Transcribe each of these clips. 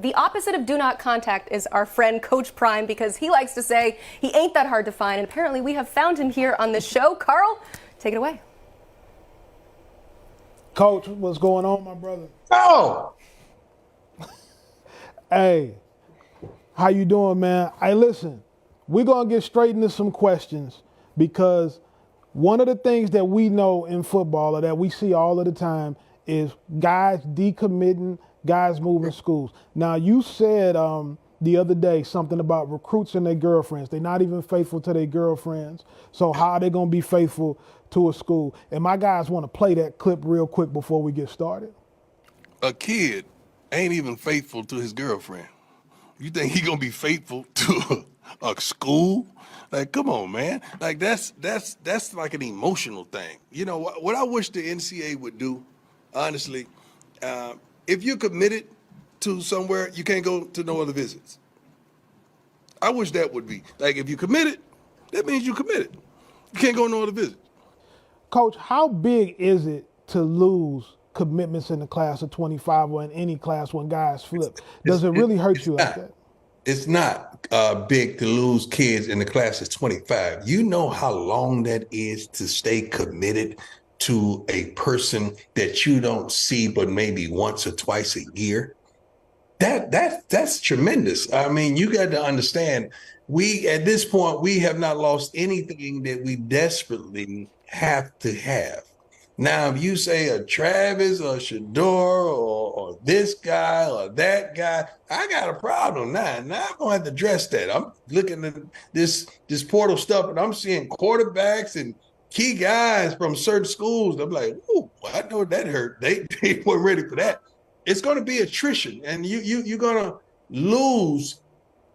The opposite of do not contact is our friend Coach Prime, because he likes to say he ain't that hard to find, and apparently we have found him here on the show. Carl, take it away. Coach, what's going on, my brother? Oh! Hey, how you doing, man? Hey, listen, we're going to get straight into some questions, because one of the things that we know in football, or that we see all of the time, is guys decommitting, guys moving schools. Now, you said the other day something about recruits and their girlfriends. They're not even faithful to their girlfriends. So how are they going to be faithful to a school? And my guys want to play that clip real quick before we get started. A kid ain't even faithful to his girlfriend. You think he gonna be faithful to a school? Like, come on, man. Like, that's like an emotional thing. You know, what I wish the NCAA would do, honestly, if you're committed to somewhere, you can't go to no other visits. I wish that would be. Like, if you committed, that means you committed. You can't go no other visits. Coach, how big is it to lose commitments in the class of 25 or in any class when guys flip? Does it really hurt you like that? It's not big to lose kids in the class of 25. You know how long that is to stay committed to a person that you don't see but maybe once or twice a year? That's tremendous. I mean, you got to understand, at this point, we have not lost anything that we desperately have to have. Now, if you say a Travis or Shador or this guy or that guy, I got a problem now. Now I'm gonna have to address that. I'm looking at this portal stuff, and I'm seeing quarterbacks and key guys from certain schools. I'm like, ooh, I know that hurt. They weren't ready for that. It's gonna be attrition, and you're gonna lose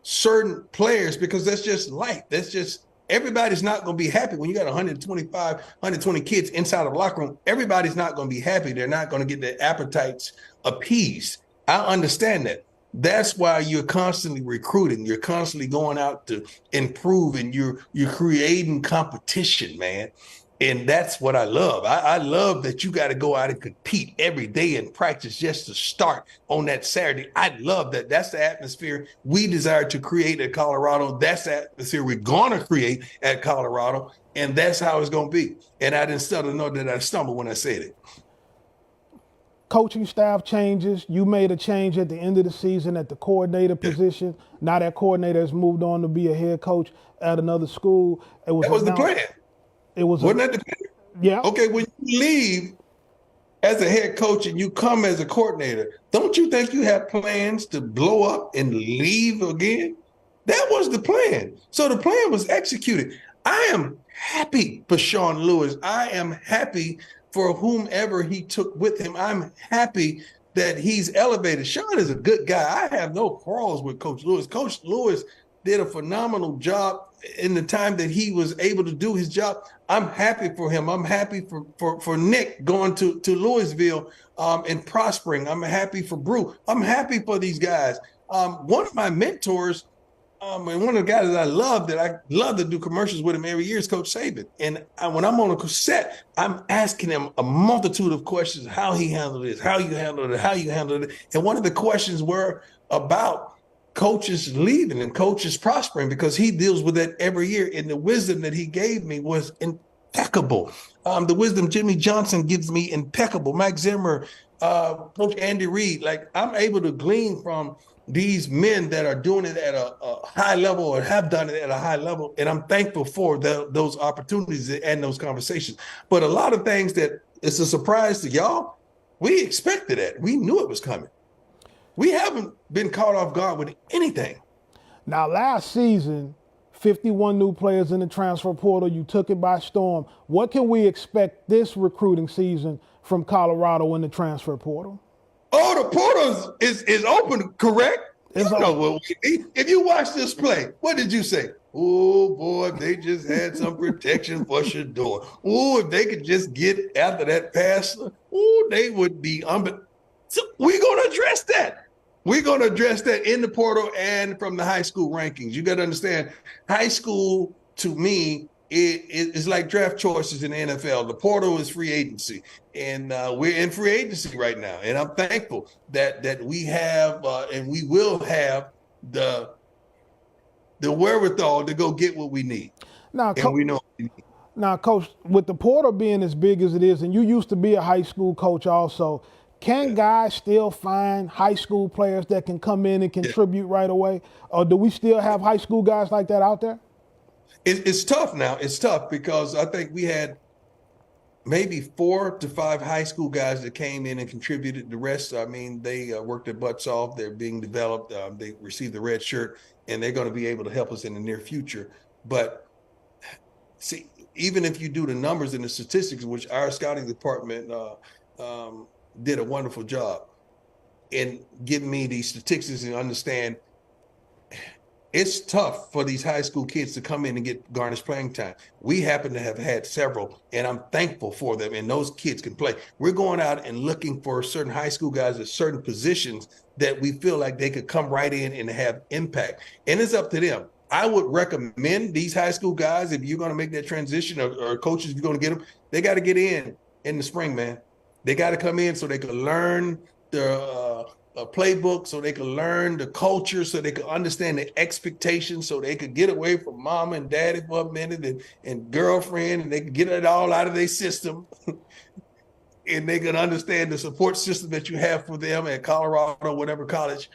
certain players because that's just life. That's just. Everybody's not going to be happy when you got 120 kids inside of a locker room. Everybody's not going to be happy. They're not going to get their appetites appeased. I understand that. That's why you're constantly recruiting. You're constantly going out to improve, and you're creating competition, man. And that's what I love. I love that you got to go out and compete every day in practice just to start on that Saturday. I love that. That's the atmosphere we desire to create at Colorado. That's the atmosphere we're going to create at Colorado. And that's how it's going to be. And I didn't stutter nor did I stumble when I said it. Coaching staff changes. You made a change at the end of the season at the coordinator position. Now that coordinator has moved on to be a head coach at another school. That was the plan. Wasn't that the plan? Yeah. Okay, when you leave as a head coach and you come as a coordinator, don't you think you have plans to blow up and leave again? That was the plan. So the plan was executed. I am happy for Sean Lewis. I am happy for whomever he took with him. I'm happy that he's elevated. Sean is a good guy. I have no quarrels with Coach Lewis. Coach Lewis did a phenomenal job in the time that he was able to do his job. I'm happy for him. I'm happy for Nick going to Louisville and prospering. I'm happy for Brew. I'm happy for these guys. One of my mentors and one of the guys that I love to do commercials with him every year is Coach Saban. And when I'm on a set, I'm asking him a multitude of questions, how he handled this, how you handled it, how you handled it. And one of the questions were about coaches leaving and coaches prospering, because he deals with that every year. And the wisdom that he gave me was impeccable. The wisdom Jimmy Johnson gives me, impeccable. Mike Zimmer, Coach Andy Reid, like, I'm able to glean from these men that are doing it at a high level or have done it at a high level. And I'm thankful for those opportunities and those conversations. But a lot of things that it's a surprise to y'all, we expected that. We knew it was coming. We haven't been caught off guard with anything. Now, last season, 51 new players in the transfer portal. You took it by storm. What can we expect this recruiting season from Colorado in the transfer portal? Oh, the portal is open, correct? It's you know what we need. If you watch this play, what did you say? Oh, boy, if they just had some protection for Shador. Oh, if they could just get after that passer, oh, they would be So we're going to address that. We're going to address that in the portal and from the high school rankings. You got to understand, high school, to me, it's like draft choices in the NFL. The portal is free agency, and we're in free agency right now. And I'm thankful that we have and we will have the wherewithal to go get what we need. Now, And we know what we need. Now, Coach, with the portal being as big as it is, and you used to be a high school coach also, can guys still find high school players that can come in and contribute right away? Or do we still have high school guys like that out there? It's tough now. It's tough because I think we had maybe 4 to 5 high school guys that came in and contributed. The rest, I mean, they worked their butts off. They're being developed. They received the red shirt, and they're going to be able to help us in the near future. But see, even if you do the numbers and the statistics, which our scouting department did a wonderful job in giving me these statistics and understand, it's tough for these high school kids to come in and get garnished playing time. We happen to have had several, and I'm thankful for them, and those kids can play. We're going out and looking for certain high school guys at certain positions that we feel like they could come right in and have impact. And it's up to them. I would recommend these high school guys, if you're going to make that transition, or coaches, if you're going to get them, they got to get in the spring, man. They got to come in so they can learn the playbook, so they can learn the culture, so they can understand the expectations, so they could get away from mama and daddy for a minute and girlfriend, and they can get it all out of their system. And they can understand the support system that you have for them at Colorado or whatever college,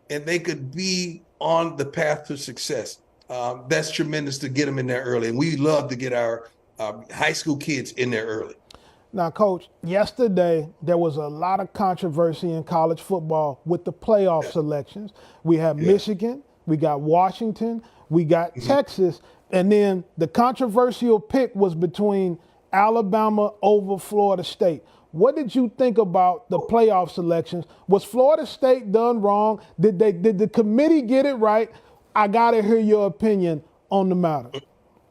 and they could be on the path to success. That's tremendous to get them in there early. And we love to get our high school kids in there early. Now, Coach, yesterday there was a lot of controversy in college football with the playoff selections. We have Michigan, we got Washington, we got Texas, and then the controversial pick was between Alabama over Florida State. What did you think about the playoff selections? Was Florida State done wrong? Did the committee get it right? I gotta hear your opinion on the matter.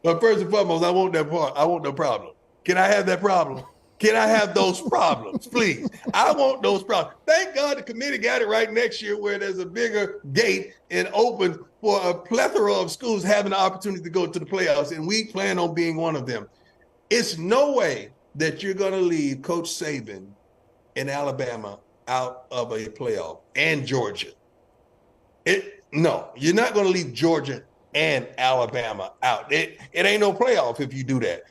But first and foremost, I want that part. I want the problem. Can I have that problem? Can I have those problems, please? I want those problems. Thank God the committee got it right next year, where there's a bigger gate and open for a plethora of schools having the opportunity to go to the playoffs, and we plan on being one of them. It's no way that you're going to leave Coach Saban and Alabama out of a playoff, and Georgia. No, you're not going to leave Georgia and Alabama out. It ain't no playoff if you do that.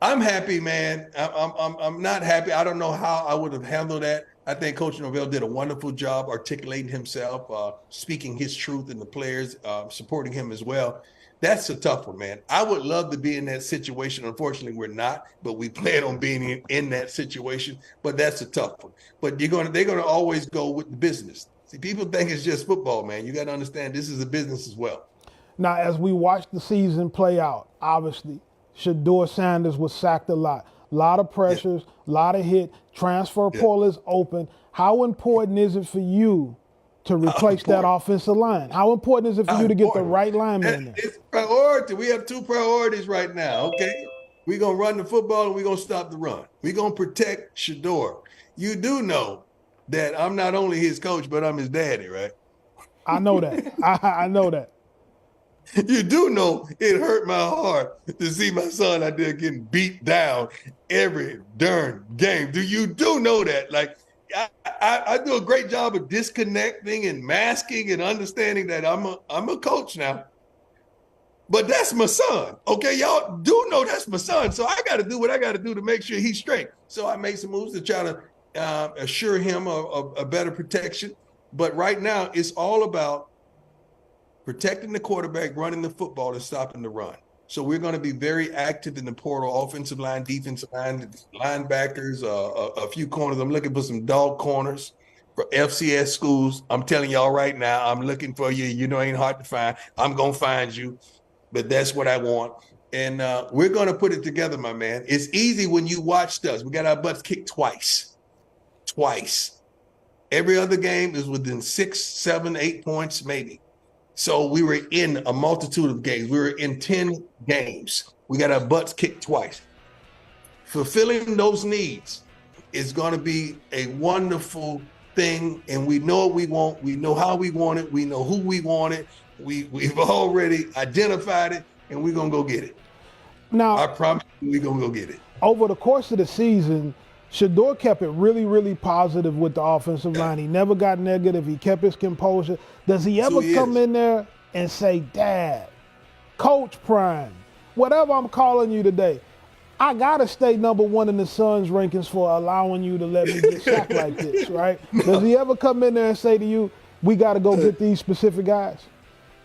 I'm happy, man. I'm not happy. I don't know how I would have handled that. I think Coach Norvell did a wonderful job articulating himself, speaking his truth, and the players supporting him as well. That's a tough one, man. I would love to be in that situation. Unfortunately, we're not, but we plan on being in that situation. But that's a tough one. But they're gonna always go with the business. See, people think it's just football, man. You got to understand this is a business as well. Now, as we watch the season play out, obviously, Deion Sanders was sacked a lot of pressures, a lot of hit. Transfer portal is open. How important is it for you to replace that offensive line? How important is it for you to get the right lineman in there? It's priority. We have 2 priorities right now, okay? We're going to run the football, and we're going to stop the run. We're going to protect Shador. You do know that I'm not only his coach, but I'm his daddy, right? I know that. I know that. You do know it hurt my heart to see my son out there getting beat down every darn game. You do know that? Like, I do a great job of disconnecting and masking and understanding that I'm a coach now. But that's my son, okay? Y'all do know that's my son, so I got to do what I got to do to make sure he's straight. So I made some moves to try to assure him of a better protection. But right now, it's all about protecting the quarterback, running the football, and stopping the run. So we're going to be very active in the portal, offensive line, defensive line, linebackers, a few corners. I'm looking for some dog corners for FCS schools. I'm telling y'all right now, I'm looking for you. You know, ain't hard to find. I'm going to find you, but that's what I want. And we're going to put it together, my man. It's easy when you watched us. We got our butts kicked twice. Every other game is within 6, 7, 8 points, maybe. So we were in a multitude of games. We were in 10 games. We got our butts kicked twice. Fulfilling those needs is going to be a wonderful thing, and we know what we want. We know how we want it. We know who we want it. We've already identified it, and we're going to go get it. Now, I promise you we're going to go get it. over the course of the season, Shador kept it really, really positive with the offensive line. He never got negative. He kept his composure. Does he ever come in there and say, Dad, Coach Prime, whatever I'm calling you today, I got to stay number one in the Suns rankings for allowing you to let me get sacked like this, right? Does he ever come in there and say to you, we got to go get these specific guys?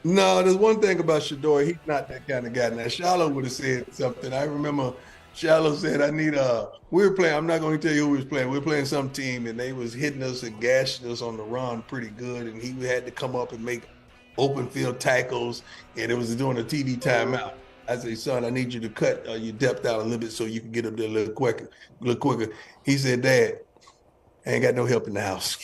No, there's one thing about Shador. He's not that kind of guy. Now, Shallow would have said something. I remember Shallow said, we were playing, I'm not going to tell you who we was playing. We were playing some team, and they was hitting us and gashing us on the run pretty good, and he had to come up and make open field tackles, and it was during a TV timeout. I say, son, I need you to cut your depth out a little bit so you can get up there a little quicker. He said, Dad, I ain't got no help in the house.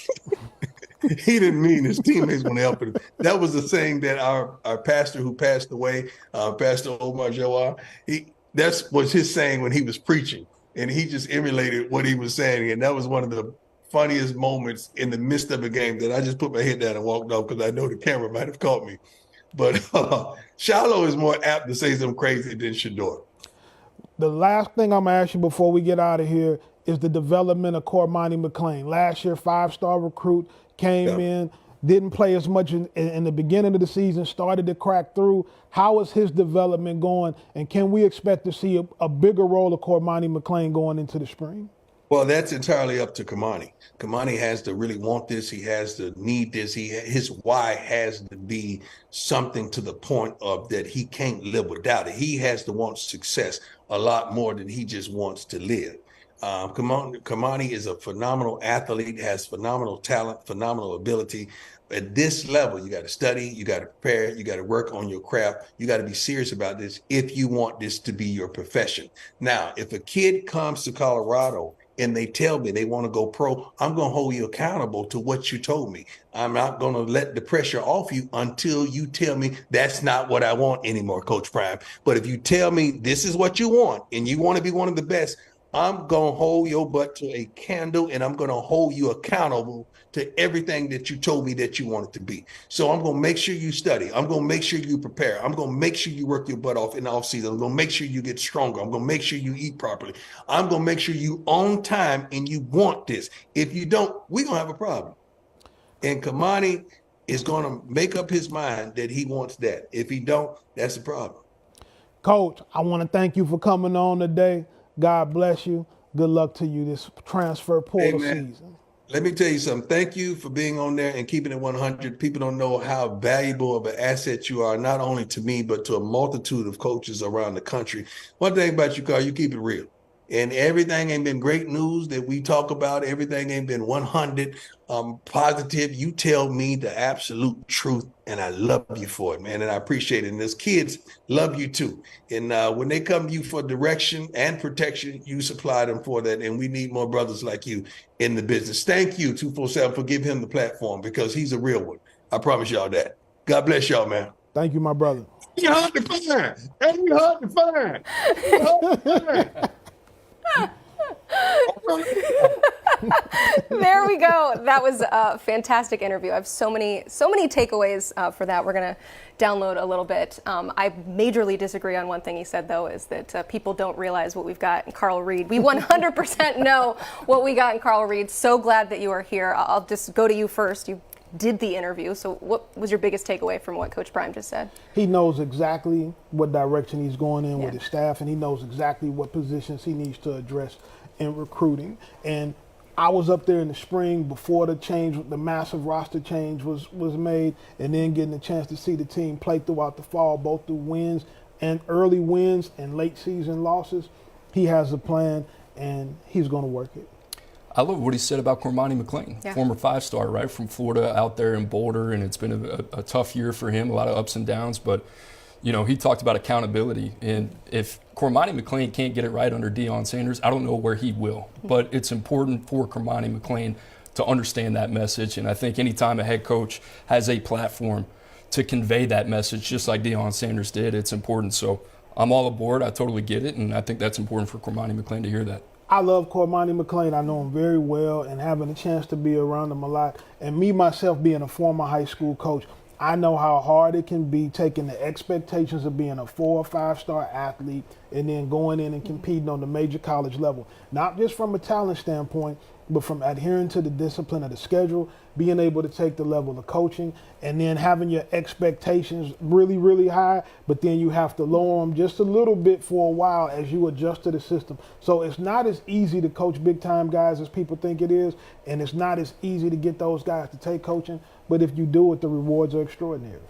He didn't mean his teammates want to help him. That was the saying that our pastor who passed away, Pastor Omar Jawar, that was his saying when he was preaching. And he just emulated what he was saying. And that was one of the funniest moments in the midst of a game that I just put my head down and walked off because I know the camera might have caught me. But Shallow is more apt to say something crazy than Shador. The last thing I'm going to ask you before we get out of here is the development of Kamani McLean. Last year, 5-star recruit, came in, didn't play as much in the beginning of the season, started to crack through. How is his development going, and can we expect to see a bigger role of Kamani McLean going into the spring? Well, that's entirely up to Kamani. Kamani has to really want this. He has to need this. His why has to be something to the point of that he can't live without it. He has to want success a lot more than he just wants to live. Kamani is a phenomenal athlete, has phenomenal talent, phenomenal ability. At this level, you got to study, you got to prepare, you got to work on your craft. You got to be serious about this if you want this to be your profession. Now, if a kid comes to Colorado and they tell me they want to go pro, I'm going to hold you accountable to what you told me. I'm not going to let the pressure off you until you tell me that's not what I want anymore, Coach Prime. But if you tell me this is what you want and you want to be one of the best, I'm going to hold your butt to a candle, and I'm going to hold you accountable to everything that you told me that you wanted to be. So I'm going to make sure you study. I'm going to make sure you prepare. I'm going to make sure you work your butt off in the offseason. I'm going to make sure you get stronger. I'm going to make sure you eat properly. I'm going to make sure you on time and you want this. If you don't, we're going to have a problem. And Kamani is going to make up his mind that he wants that. If he don't, that's the problem. Coach, I want to thank you for coming on today. God bless you. Good luck to you this transfer portal season. Let me tell you something. Thank you for being on there and keeping it 100. People don't know how valuable of an asset you are, not only to me, but to a multitude of coaches around the country. One thing about you, Carl, you keep it real. And everything ain't been great news that we talk about. Everything ain't been 100 positive. You tell me the absolute truth, and I love you for it, man. And I appreciate it. And those kids love you too. And when they come to you for direction and protection, you supply them for that. And we need more brothers like you in the business. Thank you, 247, for giving him the platform because he's a real one. I promise y'all that. God bless y'all, man. Thank you, my brother. You're hard to find. And you're hard to find. You're hard to find. There we go. That was a fantastic interview. I have so many takeaways for that. We're going to download a little bit. I majorly disagree on one thing he said, though, is that people don't realize what we've got in Carl Reed. We 100% know what we got in Carl Reed. So glad that you are here. I'll just go to you first. You did the interview. So what was your biggest takeaway from what Coach Prime just said? He knows exactly what direction he's going in with his staff, and he knows exactly what positions he needs to address in recruiting. And I was up there in the spring before the massive roster change was made, and then getting a chance to see the team play throughout the fall, both through wins and early wins and late season losses. He has a plan, and he's going to work it. I love what he said about Kamani McLean, former 5-star, right, from Florida out there in Boulder, and it's been a tough year for him, a lot of ups and downs, but you know, he talked about accountability, and if Kamani McLean can't get it right under Deion Sanders, I don't know where he will, but it's important for Kamani McLean to understand that message, and I think anytime a head coach has a platform to convey that message, just like Deion Sanders did, it's important. So I'm all aboard. I totally get it, and I think that's important for Kamani McLean to hear that. I love Kamani McLean. I know him very well, and having a chance to be around him a lot. And me, myself, being a former high school coach, I know how hard it can be taking the expectations of being a 4 or 5-star athlete and then going in and competing on the major college level, not just from a talent standpoint, but from adhering to the discipline of the schedule, being able to take the level of coaching, and then having your expectations really, really high, but then you have to lower them just a little bit for a while as you adjust to the system. So it's not as easy to coach big-time guys as people think it is, and it's not as easy to get those guys to take coaching, but if you do it, the rewards are extraordinary.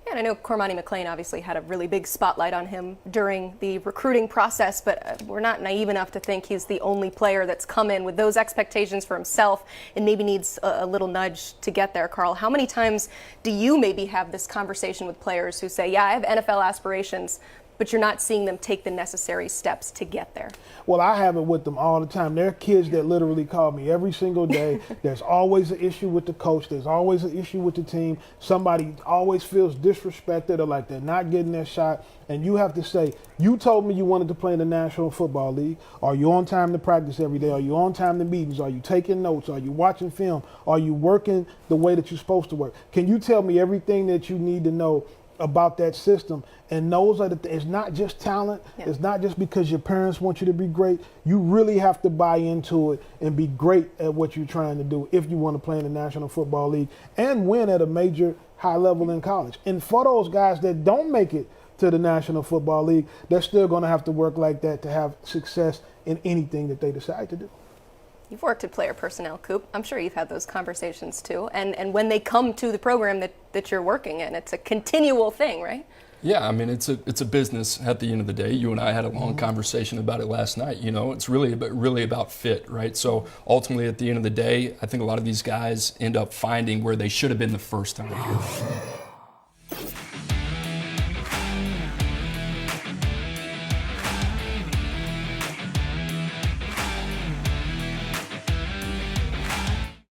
And I know Kamani McLean obviously had a really big spotlight on him during the recruiting process, but we're not naive enough to think he's the only player that's come in with those expectations for himself and maybe needs a little nudge to get there. Carl, how many times do you maybe have this conversation with players who say, yeah, I have NFL aspirations, but you're not seeing them take the necessary steps to get there? Well, I have it with them all the time. There are kids that literally call me every single day. There's always an issue with the coach. There's always an issue with the team. Somebody always feels disrespected or like they're not getting their shot. And you have to say, you told me you wanted to play in the National Football League. Are you on time to practice every day? Are you on time to meetings? Are you taking notes? Are you watching film? Are you working the way that you're supposed to work? Can you tell me everything that you need to know about that system? And those are it's not just talent. Yeah. It's not just because your parents want you to be great. You really have to buy into it and be great at what you're trying to do if you want to play in the National Football League and win at a major high level in college. And for those guys that don't make it to the National Football League, they're still going to have to work like that to have success in anything that they decide to do. You've worked at player personnel, Coop. I'm sure you've had those conversations too. And when they come to the program that you're working in, it's a continual thing, right? Yeah, I mean, it's a business at the end of the day. You and I had a long conversation about it last night. You know, it's really about fit, right? So ultimately, at the end of the day, I think a lot of these guys end up finding where they should have been the first time.